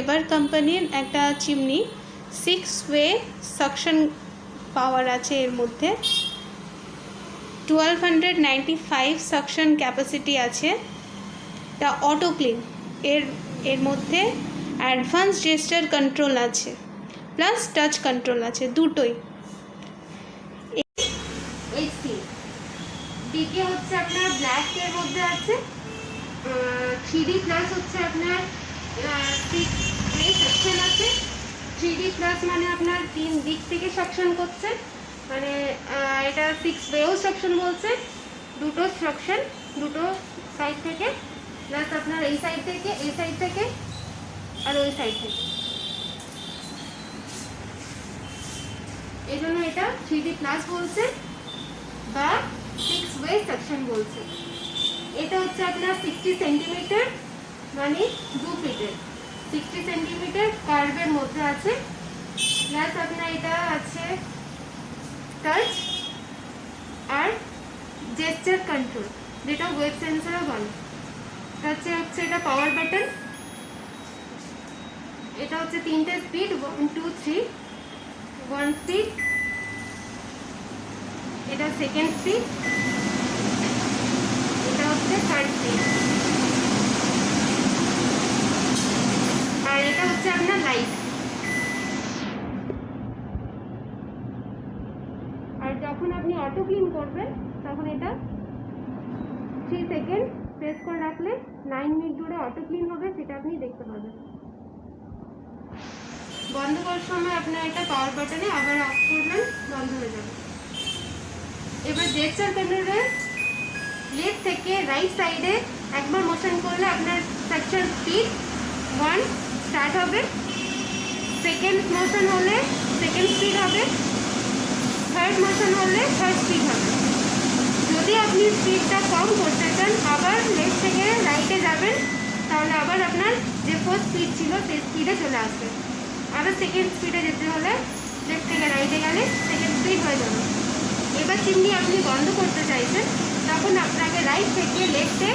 Ever কোম্পানির একটা chimney 6-ওয়ে suction পাওয়ার আছে এর মধ্যে, 1295 সাকশন ক্যাপাসিটি আছে। এটা অটো ক্লিন, এর মধ্যে অ্যাডভান্স জেস্টার কন্ট্রোল আছে প্লাস টাচ কন্ট্রোল আছে, দুটোই। ডিকে হচ্ছে আপনার ব্ল্যাক এর মধ্যে আছে, 3D প্লাস হচ্ছে আপনার 6-ওয়ে সেকশন আছে। 3D প্লাস মানে আপনার 3 দিক থেকে সাকশন করছে, মানে এটা 6-ওয়েও সাকশন বলছে, দুটো সাকশন দুটো সাইড থেকে, প্লাস আপনার এই সাইড থেকে আর ওই সাইড থেকে, এই জন্য এটা 3D প্লাস বলছে বা 6-ওয়ে সেকশন বলছে। এটা হচ্ছে আপনার 60 সেন্টিমিটার মানে 2 ফিটের, 60 সেন্টিমিটার কার্ভের মধ্যে আছে, প্লাস আপনার এটা আছে টাচ আর জেস্টার কন্ট্রোল, যেটা ওয়েব সেন্সরও বলে। টাচে হচ্ছে এটা পাওয়ার বাটন, এটা হচ্ছে 3টে স্পিড, 1 2 3, 1 স্পিড, এটা সেকেন্ড স্পিড, এটা হচ্ছে থার্ড স্পিড, আর এটা হচ্ছে আপনার লাইট। আর যখন আপনি অটো ক্লিন করবেন তখন এটা 3 সেকেন্ড প্রেস করে রাখলে 9 মিনিট ধরে অটো ক্লিন হবে, সেটা আপনি দেখতে পাবেন। বন্ধ করার সময় আপনার এটা পাওয়ার বাটনে আবার অফ করবেন, বন্ধ হয়ে যাবে। এবার জেস্টার কন্ট্রোলে লেফট থেকে রাইট সাইডে একবার মোশন করলে আপনার সেকশন স্পিড 1 স্টার্ট হবে, সেকেন্ড মোশন হলে সেকেন্ড স্পিড হবে, থার্ড মোশন হলে থার্ড স্পিড হবে। যদি আপনি স্পিডটা কম করতে চান আবার লেফট থেকে রাইটে যাবেন, তাহলে আবার আপনার যে ফার্স্ট স্পিড ছিল সেই স্পিডে চলে আসবে। আবার সেকেন্ড স্পিডে যেতে হলে লেফট থেকে রাইটে গেলে সেকেন্ড স্পিড হয়ে যাবে। এবার চিমনি আপনি বন্ধ করতে চাইছেন, তখন আপনাকে রাইট থেকে লেফটে,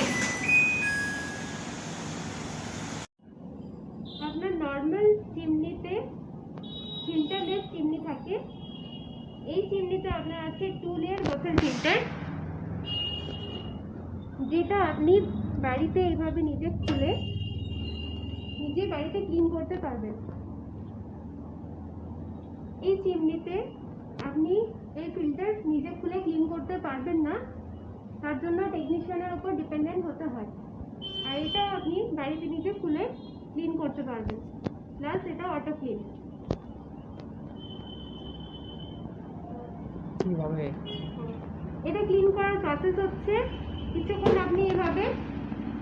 আপনার নর্মাল চিমনিতে ফিল্টার লেস চিমনি থাকে, এই চিমনিতে আপনার আছে 2 লেয়ার বোতল ফিল্টার, যেটা আপনি বাড়িতে এইভাবে নিজে খুলে নিজে বাড়িতে ক্লিন করতে পারবেন। এই চিমনিতে আপনি এই ফিল্টার নিজে খুলে ক্লিন করতে পারবেন না, তার জন্য টেকনিশিয়ানের উপর ডিপেন্ডেন্ট হতে হয়। আর এটা আপনি বাড়িতে নিজে খুলে ক্লিন করতে পারবেন, প্লাস এটা অটো ক্লিন। কিভাবে এটা ক্লিন করার প্রসেস হচ্ছে, কিছুক্ষণ আপনি এভাবে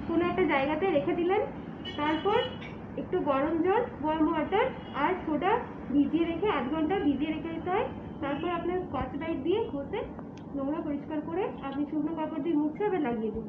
কোনো একটা জায়গাতে রেখে দিলেন, তারপর একটু গরম জল, ওয়ার্ম ওয়াটার আর সোডা ভিজিয়ে রেখে 8 ঘন্টা ভিজিয়ে রেখে দিতে হয়। তারপর আপনার স্কচ ব্রাইট দিয়ে ঘষে নোংরা পরিষ্কার করে আপনি শুকনো কাপড় দিয়ে মুছে আবার লাগিয়ে দিন।